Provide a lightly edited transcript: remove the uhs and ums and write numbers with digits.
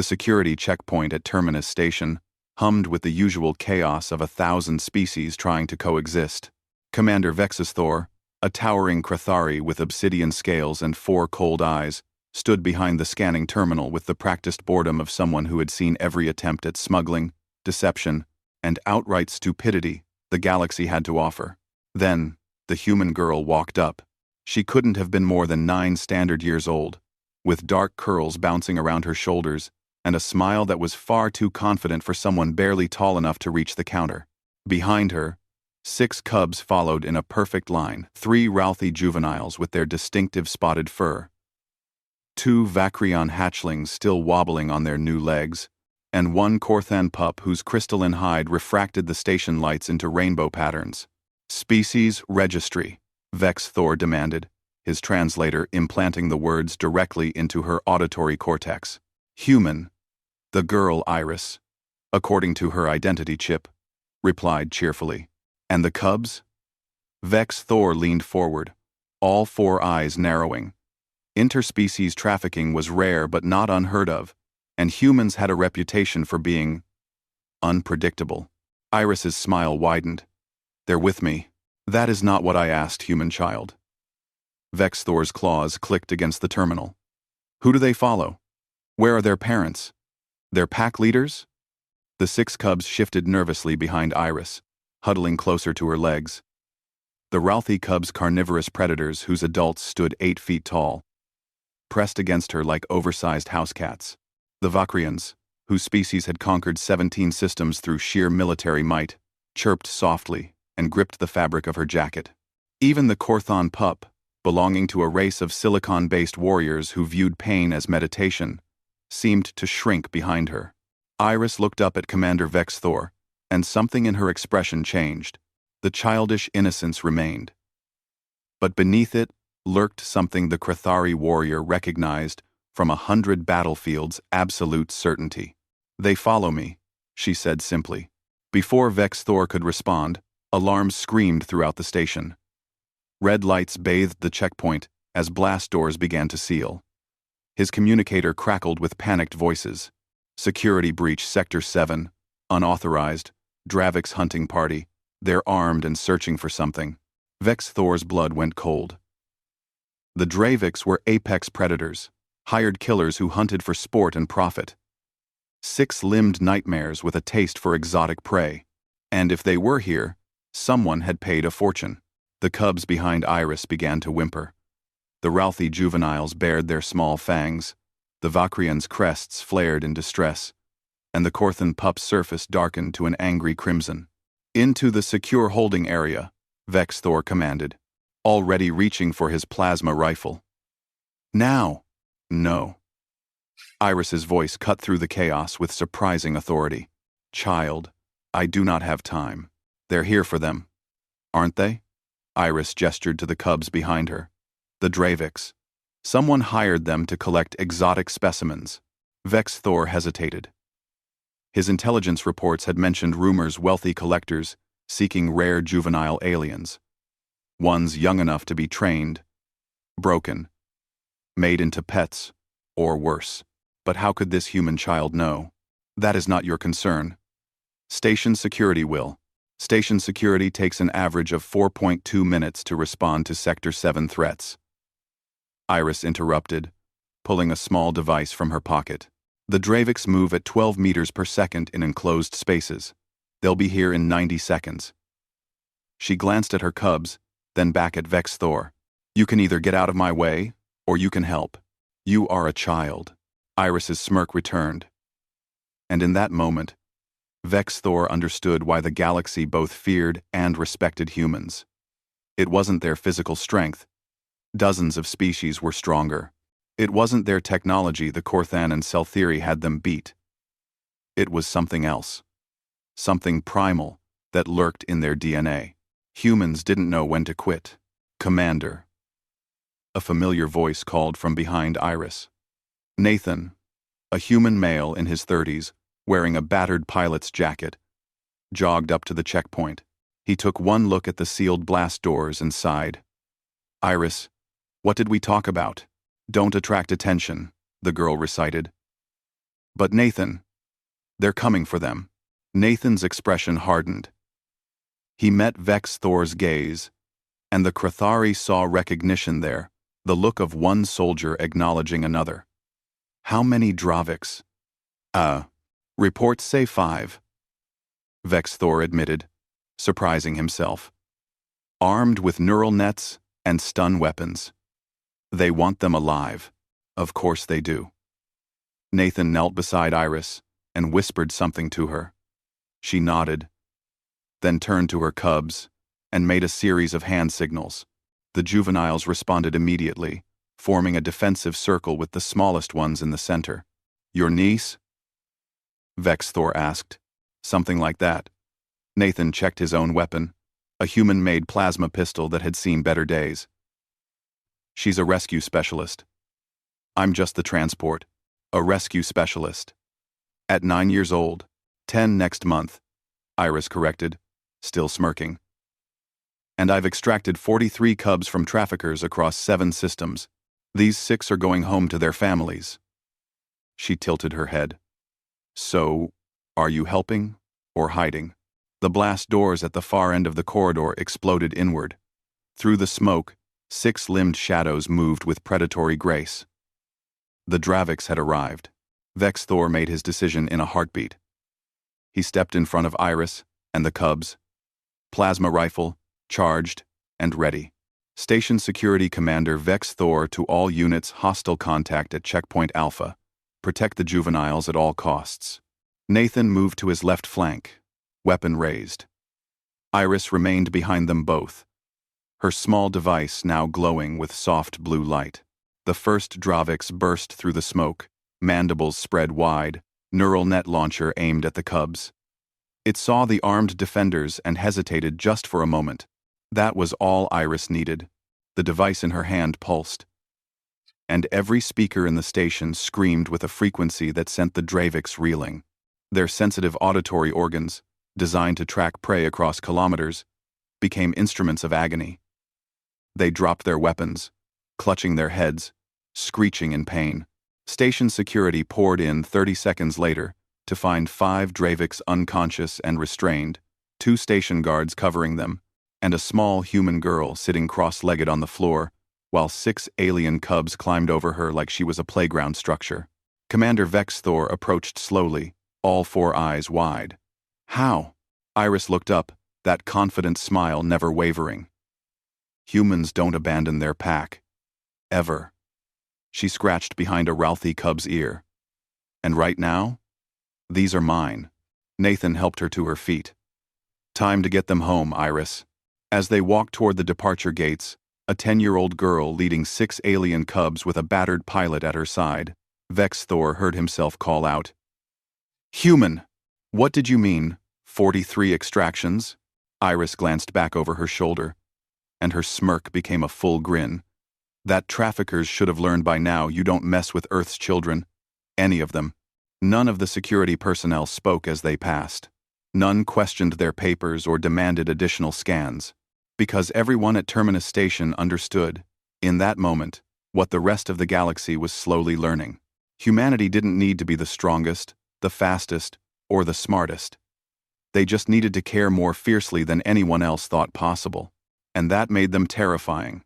The security checkpoint at Terminus Station hummed with the usual chaos of 1,000 species trying to coexist. Commander Vexisthor, a towering Krathari with obsidian scales and 4 cold eyes, stood behind the scanning terminal with the practiced boredom of someone who had seen every attempt at smuggling, deception, and outright stupidity the galaxy had to offer. Then, the human girl walked up. She couldn't have been more than 9 standard years old, with dark curls bouncing around her shoulders and a smile that was far too confident for someone barely tall enough to reach the counter. Behind her, 6 cubs followed in a perfect line, 3 Ralthi juveniles with their distinctive spotted fur, 2 Vakrion hatchlings still wobbling on their new legs, and 1 Korthan pup whose crystalline hide refracted the station lights into rainbow patterns. Species registry, Vexthor demanded, his translator implanting the words directly into her auditory cortex. Human, the girl Iris, according to her identity chip, replied cheerfully. And the cubs? Vexthor leaned forward, all 4 eyes narrowing. Interspecies trafficking was rare but not unheard of, and humans had a reputation for being unpredictable. Iris's smile widened. They're with me. That is not what I asked, human child. Vexthor's claws clicked against the terminal. Who do they follow? Where are their parents? Their pack leaders? The 6 cubs shifted nervously behind Iris, huddling closer to her legs. The Ralthi cubs' carnivorous predators whose adults stood 8 feet tall, pressed against her like oversized house cats. The Vakrians, whose species had conquered 17 systems through sheer military might, chirped softly and gripped the fabric of her jacket. Even the Korthan pup, belonging to a race of silicon-based warriors who viewed pain as meditation, seemed to shrink behind her. Iris looked up at Commander Vexthor, and something in her expression changed. The childish innocence remained. But beneath it lurked something the Krathari warrior recognized from 100 battlefields' absolute certainty. They follow me, she said simply. Before Vexthor could respond, alarms screamed throughout the station. Red lights bathed the checkpoint as blast doors began to seal. His communicator crackled with panicked voices. Security breach Sector 7, unauthorized, Dravix hunting party. They're armed and searching for something. Vexthor's blood went cold. The Dravix were apex predators, hired killers who hunted for sport and profit. 6-limbed nightmares with a taste for exotic prey. And if they were here, someone had paid a fortune. The cubs behind Iris began to whimper. The Ralthi juveniles bared their small fangs. The Vakrians' crests flared in distress, and the Korthan pup's surface darkened to an angry crimson. Into the secure holding area, Vexthor commanded, already reaching for his plasma rifle. Now! No. Iris's voice cut through the chaos with surprising authority. Child, I do not have time. They're here for them. Aren't they? Iris gestured to the cubs behind her. The Dravix. Someone hired them to collect exotic specimens. Vexthor hesitated. His intelligence reports had mentioned rumors wealthy collectors seeking rare juvenile aliens. Ones young enough to be trained, broken, made into pets, or worse. But how could this human child know? That is not your concern. Station security will. Station security takes an average of 4.2 minutes to respond to Sector 7 threats. Iris interrupted, pulling a small device from her pocket. The Dravix move at 12 meters per second in enclosed spaces. They'll be here in 90 seconds. She glanced at her cubs, then back at Vexthor. You can either get out of my way, or you can help. You are a child. Iris's smirk returned. And in that moment, Vexthor understood why the galaxy both feared and respected humans. It wasn't their physical strength. Dozens of species were stronger. It wasn't their technology the Korthan and Selthiri had them beat. It was something else. Something primal that lurked in their DNA. Humans didn't know when to quit. Commander. A familiar voice called from behind Iris. Nathan, a human male in his 30s, wearing a battered pilot's jacket, jogged up to the checkpoint. He took one look at the sealed blast doors and sighed. Iris, what did we talk about? Don't attract attention, the girl recited. But Nathan, they're coming for them. Nathan's expression hardened. He met Vex Thor's gaze, and the Crathari saw recognition there, the look of one soldier acknowledging another. How many Dravix? Reports say 5. Vex Thor admitted, surprising himself. Armed with neural nets and stun weapons. They want them alive. Of course they do. Nathan knelt beside Iris and whispered something to her. She nodded, then turned to her cubs and made a series of hand signals. The juveniles responded immediately, forming a defensive circle with the smallest ones in the center. Your niece? Vex Thor asked. Something like that. Nathan checked his own weapon, a human-made plasma pistol that had seen better days. She's a rescue specialist. I'm just the transport. A rescue specialist. At 9 years old, 10 next month, Iris corrected, still smirking. And I've extracted 43 cubs from traffickers across 7 systems. These 6 are going home to their families. She tilted her head. So, are you helping or hiding? The blast doors at the far end of the corridor exploded inward. Through the smoke, 6-limbed shadows moved with predatory grace. The Dravix had arrived. Vex Thor made his decision in a heartbeat. He stepped in front of Iris and the cubs. Plasma rifle, charged, and ready. Station Security Commander Vex Thor to all units hostile contact at Checkpoint Alpha. Protect the juveniles at all costs. Nathan moved to his left flank, weapon raised. Iris remained behind them both, her small device now glowing with soft blue light. The first Dravix burst through the smoke, mandibles spread wide, neural net launcher aimed at the cubs. It saw the armed defenders and hesitated just for a moment. That was all Iris needed. The device in her hand pulsed, and every speaker in the station screamed with a frequency that sent the Dravix reeling. Their sensitive auditory organs, designed to track prey across kilometers, became instruments of agony. They dropped their weapons, clutching their heads, screeching in pain. Station security poured in 30 seconds later to find 5 Dravix unconscious and restrained, 2 station guards covering them, and a small human girl sitting cross-legged on the floor, while 6 alien cubs climbed over her like she was a playground structure. Commander Vex Thor approached slowly, all 4 eyes wide. How? Iris looked up, that confident smile never wavering. Humans don't abandon their pack. Ever. She scratched behind a Ralphie cub's ear. And right now? These are mine. Nathan helped her to her feet. Time to get them home, Iris. As they walked toward the departure gates, a 10-year-old girl leading 6 alien cubs with a battered pilot at her side, Vex Thor heard himself call out. Human! What did you mean, 43 extractions? Iris glanced back over her shoulder, and her smirk became a full grin. That traffickers should have learned by now you don't mess with Earth's children. Any of them. None of the security personnel spoke as they passed. None questioned their papers or demanded additional scans. Because everyone at Terminus Station understood, in that moment, what the rest of the galaxy was slowly learning. Humanity didn't need to be the strongest, the fastest, or the smartest. They just needed to care more fiercely than anyone else thought possible. And that made them terrifying.